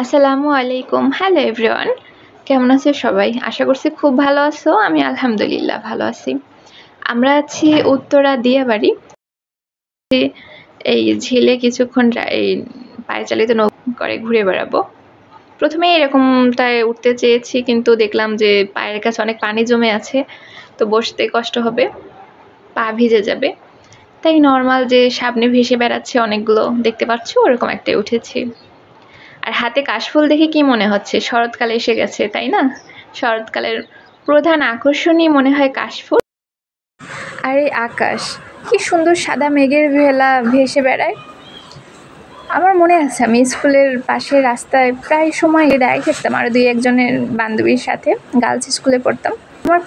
আসসালামু আলাইকুম। Hello everyone, কেমন আছো সবাই? আশা করছি খুব ভালো আছো। আমি আলহামদুলিল্লাহ ভালো আছি। আমরা আছি উত্তরা দিয়াবাড়ি। এই ঝিলে কিছুক্ষণ এই পায়ে চালিত নৌকা করে ঘুরে বেড়াবো। প্রথমে এরকমটায় উঠতে চেয়েছি, কিন্তু দেখলাম যে পায়ের কাছে অনেক পানি জমে আছে, তো বসতে কষ্ট হবে, পা ভিজে যাবে। তাই নর্মাল যে সামনে ভেসে বেড়াচ্ছে অনেকগুলো দেখতে পাচ্ছ, ওরকম একটাই উঠেছি। আর হাতে কাশফুল দেখে কি মনে হচ্ছে শরৎকাল এসে গেছে, তাই না? শরৎকালের প্রধান আকর্ষণই মনে হয় কাশফুল। আর এই আকাশ, কি সুন্দর সাদা মেঘের ভেলা ভেসে বেড়ায়। আমার মনে আছে আমি স্কুলের পাশে রাস্তায় প্রায় সময় দাঁড়িয়ে থাকতাম আর দুই একজনের বান্ধবীর সাথে, গার্লস স্কুলে পড়তাম। আমার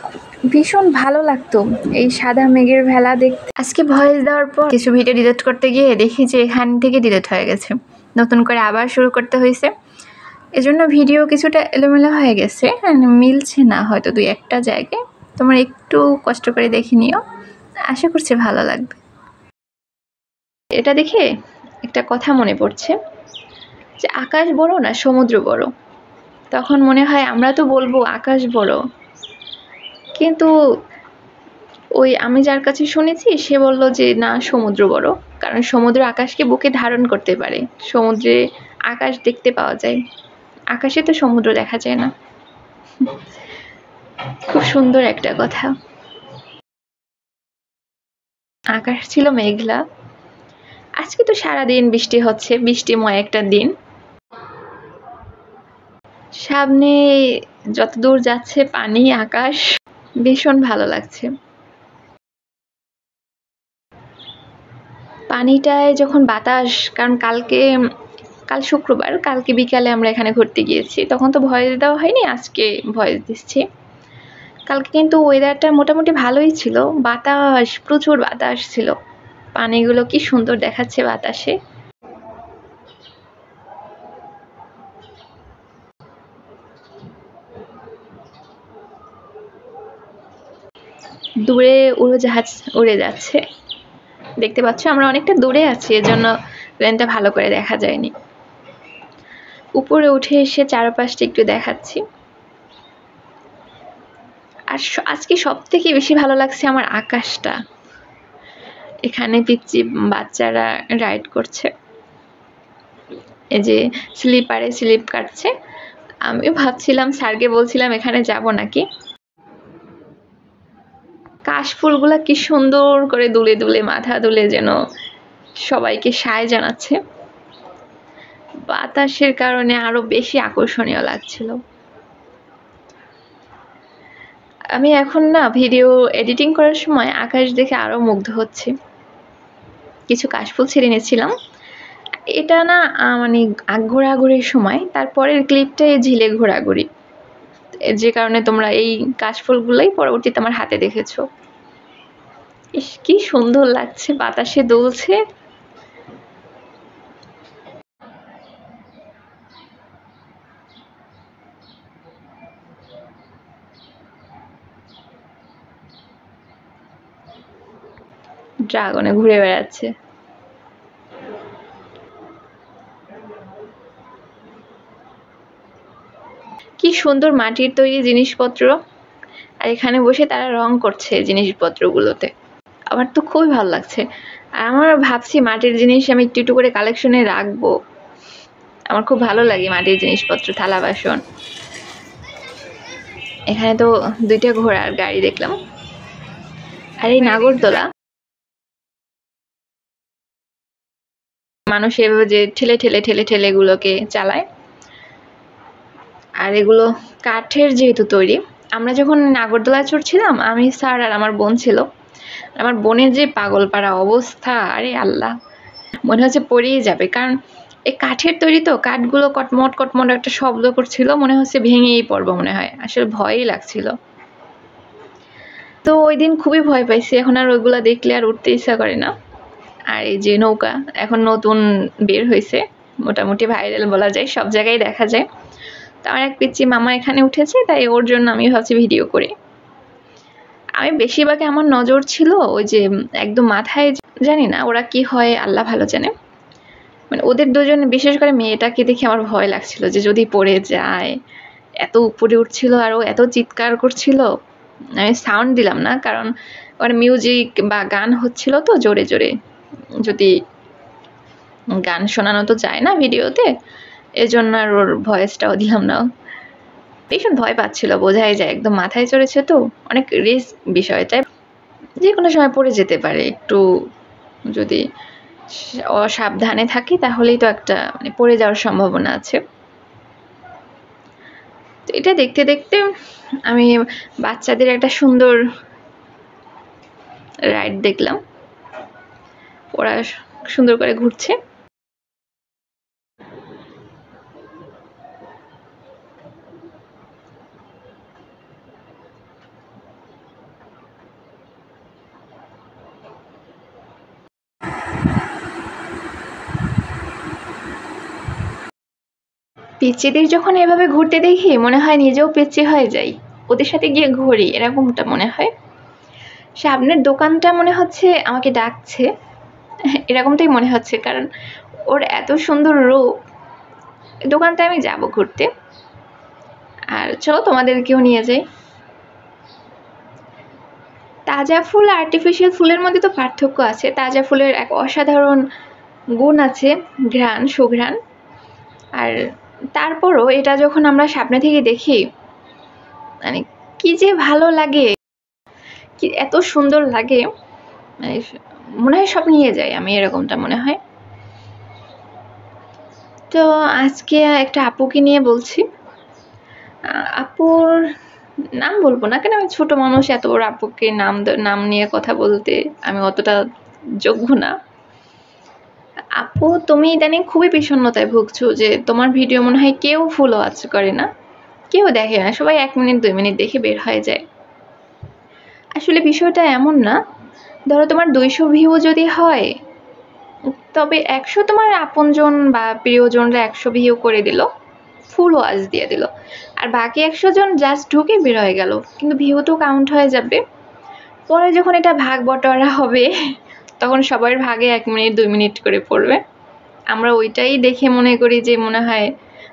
ভীষণ ভালো লাগতো এই সাদা মেঘের ভেলা দেখতে। আজকে ভয়েস দেওয়ার পর কিছু ভিডিও ডিলিট করতে গিয়ে দেখি যে এখান থেকে ডিলিট হয়ে গেছে, নতুন করে আবার শুরু করতে হয়েছে। এজন্য ভিডিও কিছুটা এলোমেলো হয়ে গেছে, মিলছে না হয়তো দুই একটা জায়গায়। তোমরা একটু কষ্ট করে দেখে নিও, আশা করছি ভালো লাগবে। এটা দেখে একটা কথা মনে পড়ছে যে আকাশ বড় না সমুদ্র বড়। তখন মনে হয় আমরা তো বলবো আকাশ বড়, কিন্তু ওই আমি যার কাছে শুনেছি সে বলল যে না, সমুদ্র বড়, কারণ সমুদ্র আকাশকে বুকে ধারণ করতে পারে। সমুদ্রে আকাশ দেখতে পাওয়া যায়, আকাশে তো সমুদ্র দেখা যায় না। খুব সুন্দর একটা কথা। আকাশ ছিল মেঘলা। আজকে তো সারাদিন বৃষ্টি হচ্ছে, বৃষ্টিময় একটা দিন। সামনে যতদূর যাচ্ছে পানি, আকাশ, ভীষণ ভালো লাগছে। পানিটায় যখন বাতাস, কারণ কাল শুক্রবার, কালকে বিকালে আমরা এখানে ঘুরতে গিয়েছি, তখন তো ভয়েস দেওয়া হয়নি, আজকে ভয়েস দিচ্ছি। কালকে কিন্তু ওয়েদারটা মোটামুটি ভালোই ছিল, বাতাস, প্রচুর বাতাস ছিল। পানিগুলো কি সুন্দর দেখাচ্ছে বাতাসে। দূরে উড়োজাহাজ উড়ে যাচ্ছে, দেখতে পাচ্ছ। আমরা অনেকটা দূরে আছি, এজন্য প্লেনটা ভালো করে দেখা যায়নি। উপরে উঠে এসে চারপাশটা একটু দেখাচ্ছি। আর আজকে সব থেকে বেশি ভালো লাগছে আমার আকাশটা। এখানে পিচ্চি বাচ্চারা রাইড করছে, এই যে স্লিপারে স্লিপ কাটছে। আমিও ভাবছিলাম, স্যারকে বলছিলাম এখানে যাব নাকি। কাশফুলগুলা কি সুন্দর করে দুলে দুলে, মাথা দুলে যেন সবাইকে সায় জানাচ্ছে। বাতাসের কারণে আরো বেশি আকর্ষণীয় লাগছিল। আমি এখন না ভিডিও এডিটিং করার সময় আকাশ দেখে আরো মুগ্ধ হচ্ছি। কিছু কাশফুল ছিঁড়ে নিয়েছিলাম। এটা না মানে ঘোরাঘুরির সময়, তারপরের ক্লিপটাই ঝিলে ঘোরাঘুরি, যে কারণে তোমরা এই কাশফুলগুলোই পরবর্তীতে আমার হাতে দেখেছো। ইস, কি সুন্দর লাগছে, বাতাসে দুলছে। ড্রাগনে ঘুরে বেড়াচ্ছে। কি সুন্দর মাটির তৈরি জিনিসপত্র, আর এখানে বসে তারা রং করছে জিনিসপত্রগুলোতে। আমার তো খুবই ভালো লাগছে। আর আমার ভাবছি মাটির জিনিস আমি একটু একটু করে কালেকশনে রাখবো। আমার খুব ভালো লাগে মাটির জিনিসপত্র, থালা বাসন। এখানে তো দুইটা ঘোড়ার গাড়ি দেখলাম, আর এই নাগরদোলা। মানুষ এভাবে যে ঠেলে ঠেলে ঠেলে ঠেলে এগুলোকে চালায়। আর এগুলো কাঠের যেহেতু তৈরি। আমরা যখন নাগরদোলায় চড়ছিলাম, আমি, স্যার আর আমার বোন ছিল। আমার বোনের যে পাগল পাড়া অবস্থা, আরে আল্লাহ, মনে হচ্ছে পড়েই যাবে। কারণ এই কাঠের তৈরি তো, কাঠগুলো কটমট কটমট একটা শব্দ করছিল, মনে হচ্ছে ভেঙেই পড়বো মনে হয়। আসলে ভয়ই লাগছিল। তো ওই দিন খুবই ভয় পাইছি, এখন আর ওইগুলা দেখলে আর উঠতে ইচ্ছা করে না। আর এই যে নৌকা এখন নতুন বের হয়েছে, মোটামুটি ভাইরাল বলা যায়, সব জায়গায় দেখা যায়। তো আমার এক পিচ্চি মামা এখানে উঠেছে, তাই ওর জন্য আমি ভাবছি ভিডিও করি। আমি বেশিরভাগে আমার নজর ছিল ওই যে একদম মাথায়, জানি না ওরা কি হয়, আল্লাহ ভালো জানে, মানে ওদের দুজন, বিশেষ করে মেয়েটাকে দেখে আমার ভয় লাগছিল যে যদি পড়ে যায়। এত উপরে উঠছিল আর ও এত চিৎকার করছিল। আমি সাউন্ড দিলাম না, কারণ ওর মিউজিক বা গান হচ্ছিল তো জোরে জোরে, যদি গান শোনানো তো যায় না ভিডিওতে, এজন্য আর ওর ভয়েসটাও দিলাম না। ভীষণ ভয় পাচ্ছিল, বোঝাই যায়, একদম মাথায় চড়েছে তো, অনেক রিস্ক বিষয়টা, যে কোনো সময় পড়ে যেতে পারে। একটু যদি অসাবধানে থাকি তাহলেই তো একটা মানে পড়ে যাওয়ার সম্ভাবনা আছে। তো এটা দেখতে দেখতে আমি বাচ্চাদের একটা সুন্দর রাইড দেখলাম, ওরা সুন্দর করে ঘুরছে। পিচ্চিদের যখন এভাবে ঘুরতে দেখি মনে হয় নিজেও পিচ্চি হয়ে যাই, ওদের সাথে গিয়ে ঘুরি, এরকমটা মনে হয়। সামনের দোকানটা মনে হচ্ছে আমাকে ডাকছে, এরকমটাই মনে হচ্ছে, কারণ ওর এত সুন্দর রূপ। দোকানটা আমি যাব ঘুরতে। আর চলো তোমাদেরকেও নিয়ে যাই। তাজা ফুল আর্টিফিশিয়াল ফুলের মধ্যে তো পার্থক্য আছে। তাজা ফুলের এক অসাধারণ গুণ আছে, ঘ্রাণ, সুঘ্রাণ। আর তারপরও এটা যখন আমরা সামনে থেকে দেখি, মানে কি যে ভালো লাগে, কি এত সুন্দর লাগে, মানে মনে হয় সব নিয়ে যাই আমি, এরকমটা মনে হয়। তো আজকে একটা আপুকে নিয়ে বলছি। আপুর নাম বলবো না, কেন আমি ছোট মানুষ, এত বড় আপুকে নাম নিয়ে কথা বলতে আমি অতটা যোগ্য না। আপু, তুমি ইদানিং খুবই বিষণ্ণতায় ভুগছো, যে তোমার ভিডিও মনে হয় কেউ ফলো ওয়াচ করে না, কেউ দেখে না, সবাই 1 মিনিট 2 মিনিট দেখে বের হয়ে যায়। আসলে বিষয়টা এমন না। ধরো তোমার 200 ভিউ যদি হয়, তবে 100 তোমার আপনজন বা প্রিয়জনরা 100 ভিউ করে দিল, ফুল ওয়াচ দিয়ে দিল, আর বাকি 100 জন জাস্ট ঢুকে বের হয়ে গেল, কিন্তু ভিউ তো কাউন্ট হয়ে যাবে। পরে যখন এটা ভাগ বটোয়ারা হবে, তখন সবার ভাগে 1 মিনিট 2 মিনিট করে পড়বে। আমরা ওইটাই দেখে মনে করি যে মনে হয়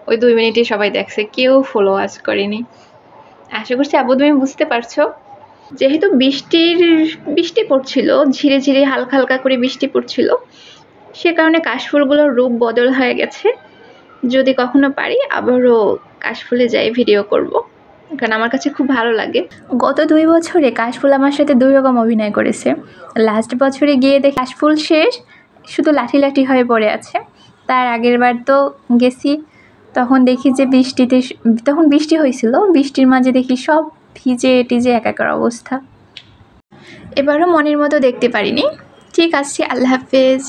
ওই 2 মিনিটে সবাই দেখছে, কেউ ফলো ওয়াচ করেনি। আশা করছি আপু তুমি বুঝতে পারছো। যেহেতু বৃষ্টি পড়ছিল, ঝিরে ঝিরে হালকা হালকা করে বৃষ্টি পড়ছিল, সে কারণে কাশফুলগুলোর রূপ বদল হয়ে গেছে। যদি কখনো পারি আবারও কাশফুলে যাই ভিডিও করব, কারণ আমার কাছে খুব ভালো লাগে। গত 2 বছরে কাশফুল আমার সাথে 2 রকম অভিনয় করেছে। লাস্ট বছরে গিয়ে দেখি কাশফুল শেষ, শুধু লাঠি লাঠি হয়ে পড়ে আছে। তার আগের বার তো গেছি, তখন দেখি যে তখন বৃষ্টি হয়েছিল, বৃষ্টির মাঝে দেখি সব ভিজে টিজে একাকার অবস্থা। এবারও মনের মতো দেখতে পারিনি। ঠিক আছে, আল্লাহ হাফেজ।